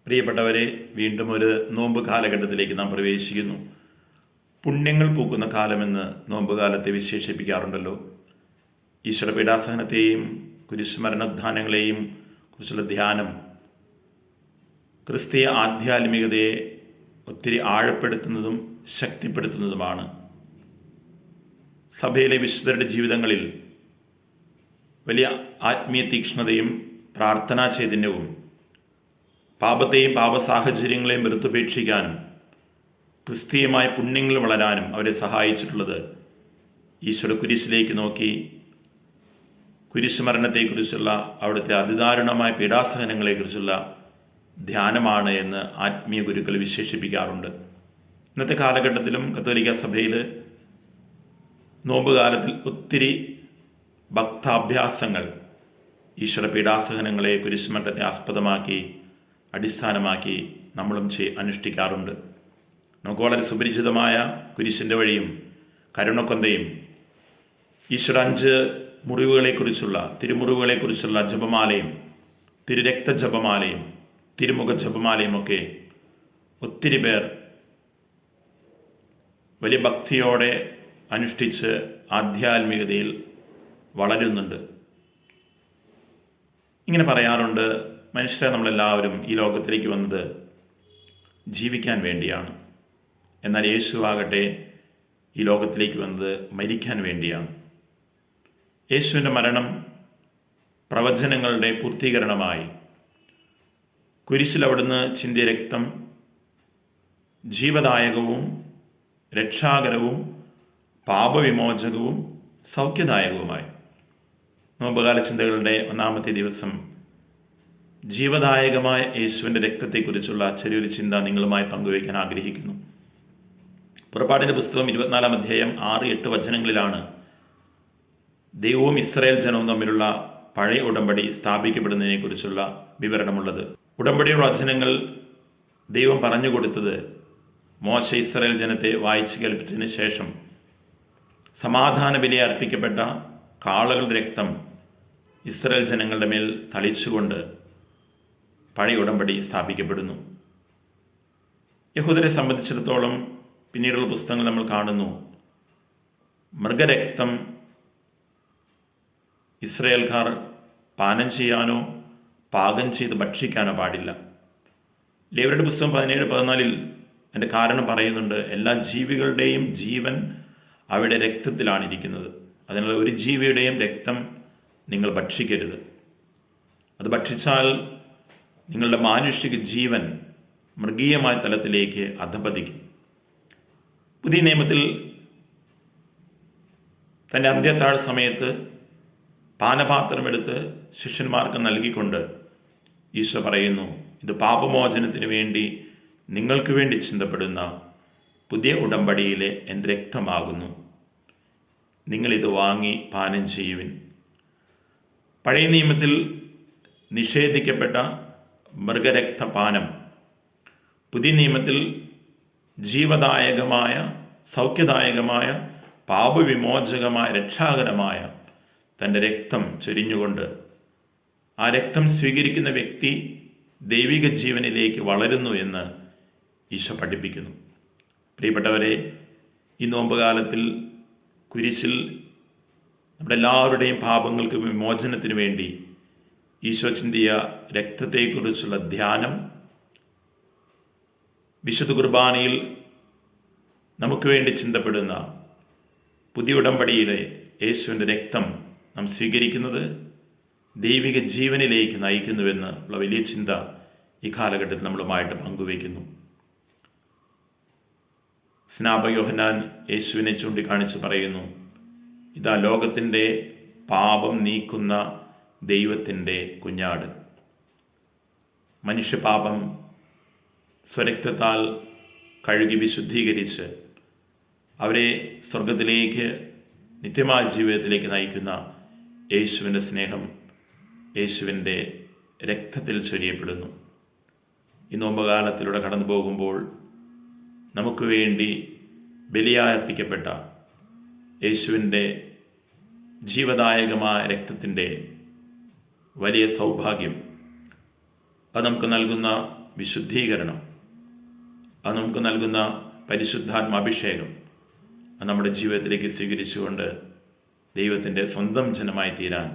പ്രിയപ്പെട്ടവരെ, വീണ്ടും ഒരു നോമ്പ് കാലഘട്ടത്തിലേക്ക് നാം പ്രവേശിക്കുന്നു. പുണ്യങ്ങൾ പൂക്കുന്ന കാലമെന്ന് നോമ്പ് കാലത്തെ വിശേഷിപ്പിക്കാറുണ്ടല്ലോ. ഈശ്വര പീഡാസഹനത്തെയും കുരിശുമരണോദ്ധാനങ്ങളെയും കുറിച്ചുള്ള ധ്യാനം ക്രിസ്തീയ ആധ്യാത്മികതയെ ഒത്തിരി ആഴപ്പെടുത്തുന്നതും ശക്തിപ്പെടുത്തുന്നതുമാണ്. സഭയിലെ വിശുദ്ധരുടെ ജീവിതങ്ങളിൽ വലിയ ആത്മീയ തീക്ഷ്ണതയും പ്രാർത്ഥനാ ചൈതന്യവും പാപത്തെയും പാപസാഹചര്യങ്ങളെയും വെറുത്തുപേക്ഷിക്കാനും ക്രിസ്തീയമായ പുണ്യങ്ങൾ വളരാനും അവരെ സഹായിച്ചിട്ടുള്ളത് ഈശോയുടെ കുരിശിലേക്ക് നോക്കി കുരിശുമരണത്തെക്കുറിച്ചുള്ള അവിടുത്തെ അതിദാരുണമായ പീഡാസഹനങ്ങളെക്കുറിച്ചുള്ള ധ്യാനമാണ് എന്ന് ആത്മീയ ഗുരുക്കൾ വിശേഷിപ്പിക്കാറുണ്ട്. ഇന്നത്തെ കാലഘട്ടത്തിലും കത്തോലിക്ക സഭയിൽ നോമ്പുകാലത്തിൽ ഒത്തിരി ഭക്താഭ്യാസങ്ങൾ ഈശ്വര പീഡാസഹനങ്ങളെ കുരിശുമരണത്തെ ആസ്പദമാക്കി അടിസ്ഥാനമാക്കി നമ്മളും അനുഷ്ഠിക്കാറുണ്ട്. നമുക്ക് വളരെ സുപരിചിതമായ കുരിശിൻ്റെ വഴിയും കരുണക്കൊന്തയും ഈശ്വര 5 മുറിവുകളെക്കുറിച്ചുള്ള തിരുമുറിവുകളെക്കുറിച്ചുള്ള ജപമാലയും തിരുരക്തജപമാലയും തിരുമുഖ ജപമാലയും ഒക്കെ ഒത്തിരി പേർ വലിയ ഭക്തിയോടെ അനുഷ്ഠിച്ച് ആധ്യാത്മികതയിൽ വളരുന്നുണ്ട്. ഇങ്ങനെ പറയാറുണ്ട്, മനുഷ്യരെ നമ്മളെല്ലാവരും ഈ ലോകത്തിലേക്ക് വന്നത് ജീവിക്കാൻ വേണ്ടിയാണ്. എന്നാൽ യേശുവാകട്ടെ ഈ ലോകത്തിലേക്ക് വന്നത് മരിക്കാൻ വേണ്ടിയാണ്. യേശുവിൻ്റെ മരണം പ്രവചനങ്ങളുടെ പൂർത്തീകരണമായി. കുരിശിൽ അവിടുന്ന് ചിന്തിയ രക്തം ജീവദായകവും രക്ഷാകരവും പാപവിമോചകവും സൗഖ്യദായകവുമായി. നോമ്പുകാല ചിന്തകളുടെ 1-ാമത്തെ ദിവസം ജീവദായകമായ യേശുവിൻ്റെ രക്തത്തെക്കുറിച്ചുള്ള ചെറിയൊരു ചിന്ത നിങ്ങളുമായി പങ്കുവയ്ക്കാൻ ആഗ്രഹിക്കുന്നു. പുറപ്പാടിൻ്റെ പുസ്തകം 24-ാം അധ്യായം 6-8 വചനങ്ങളിലാണ് ദൈവവും ഇസ്രായേൽ ജനവും തമ്മിലുള്ള പഴയ ഉടമ്പടി സ്ഥാപിക്കപ്പെടുന്നതിനെക്കുറിച്ചുള്ള വിവരണമുള്ളത്. ഉടമ്പടിയുടെ വചനങ്ങൾ ദൈവം പറഞ്ഞു കൊടുത്തത് മോശ ഇസ്രായേൽ ജനത്തെ വായിച്ച് കേൾപ്പിച്ചതിന് ശേഷം സമാധാന ബലി അർപ്പിക്കപ്പെട്ട കാളകളുടെ രക്തം ഇസ്രായേൽ ജനങ്ങളുടെ മേൽ തളിച്ചുകൊണ്ട് പഴയ ഉടമ്പടി സ്ഥാപിക്കപ്പെടുന്നു. യഹൂദരെ സംബന്ധിച്ചിടത്തോളം പിന്നീടുള്ള പുസ്തകങ്ങൾ നമ്മൾ കാണുന്നു, മൃഗരക്തം ഇസ്രായേൽക്കാർ പാനം ചെയ്യാനോ പാകം ചെയ്ത് ഭക്ഷിക്കാനോ പാടില്ല. ലേവ്യരുടെ പുസ്തകം 17-14 അതിൻ്റെ കാരണം പറയുന്നുണ്ട്, എല്ലാ ജീവികളുടെയും ജീവൻ അവയുടെ രക്തത്തിലാണ് ഇരിക്കുന്നത്. അതിനാൽ ഒരു ജീവിയുടെയും രക്തം നിങ്ങൾ ഭക്ഷിക്കരുത്. അത് ഭക്ഷിച്ചാൽ നിങ്ങളുടെ മാനുഷിക ജീവൻ മൃഗീയമായ തലത്തിലേക്ക് അധപതിക്കും. പുതിയ നിയമത്തിൽ തൻ്റെ അന്ത്യത്താഴ് സമയത്ത് പാനപാത്രമെടുത്ത് ശിഷ്യന്മാർക്ക് നൽകിക്കൊണ്ട് ഈശോ പറയുന്നു, ഇത് പാപമോചനത്തിന് വേണ്ടി നിങ്ങൾക്ക് വേണ്ടി ചിന്തപ്പെടുന്ന പുതിയ ഉടമ്പടിയിലെ എൻ്റെ രക്തമാകുന്നു. നിങ്ങളിത് വാങ്ങി പാനം ചെയ്യുവിൻ. പഴയ നിയമത്തിൽ നിഷേധിക്കപ്പെട്ട മൃഗരക്തപാനം പുതിയ നിയമത്തിൽ ജീവദായകമായ സൗഖ്യദായകമായ പാപവിമോചകമായ രക്ഷാകരമായ തൻ്റെ രക്തം ചൊരിഞ്ഞുകൊണ്ട് ആ രക്തം സ്വീകരിക്കുന്ന വ്യക്തി ദൈവിക ജീവനിലേക്ക് വളരുന്നു എന്ന് ഈശോ പഠിപ്പിക്കുന്നു. പ്രിയപ്പെട്ടവരെ, ഈ നോമ്പുകാലത്തിൽ കുരിശിൽ നമ്മുടെ എല്ലാവരുടെയും പാപങ്ങൾക്ക് വിമോചനത്തിന് വേണ്ടി ഈശോ ചിന്തിയ രക്തത്തെക്കുറിച്ചുള്ള ധ്യാനം വിശുദ്ധ കുർബാനയിൽ നമുക്ക് വേണ്ടി ചിന്തപ്പെടുന്ന പുതിയ ഉടമ്പടിയിലെ യേശുവിൻ്റെ രക്തം നാം സ്വീകരിക്കുന്നത് ദൈവിക ജീവനിലേക്ക് നയിക്കുന്നുവെന്ന് ഉള്ള വലിയ ചിന്ത ഈ കാലഘട്ടത്തിൽ നമ്മളുമായിട്ട് പങ്കുവയ്ക്കുന്നു. സ്നാപക യോഹന്നാൻ യേശുവിനെ ചൂണ്ടിക്കാണിച്ച് പറയുന്നു, ഇതാ ലോകത്തിൻ്റെ പാപം നീക്കുന്ന ദൈവത്തിൻ്റെ കുഞ്ഞാട്. മനുഷ്യപാപം സ്വരക്തത്താൽ കഴുകി വിശുദ്ധീകരിച്ച് അവരെ സ്വർഗത്തിലേക്ക് നിത്യമായ ജീവിതത്തിലേക്ക് നയിക്കുന്ന യേശുവിൻ്റെ സ്നേഹം യേശുവിൻ്റെ രക്തത്തിൽ ചൊരിയപ്പെടുന്നു. ഈ നോമ്പുകാലത്തിലൂടെ കടന്നു പോകുമ്പോൾ നമുക്ക് വേണ്ടി ബലിയർപ്പിക്കപ്പെട്ട യേശുവിൻ്റെ ജീവദായകമായ രക്തത്തിൻ്റെ വലിയ സൗഭാഗ്യം അത് നമുക്ക് നൽകുന്ന വിശുദ്ധീകരണം, അത് നമുക്ക് നൽകുന്ന പരിശുദ്ധാത്മാഭിഷേകം, അത് നമ്മുടെ ജീവിതത്തിലേക്ക് സ്വീകരിച്ചുകൊണ്ട് ദൈവത്തിൻ്റെ സ്വന്തം ജനമായി തീരാൻ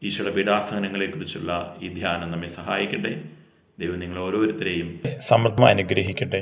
ഈശോയുടെ പീഡാസഹനങ്ങളെക്കുറിച്ചുള്ള ഈ ധ്യാനം നമ്മെ സഹായിക്കട്ടെ. ദൈവം നിങ്ങൾ ഓരോരുത്തരെയും സമൃദ്ധമായി അനുഗ്രഹിക്കട്ടെ.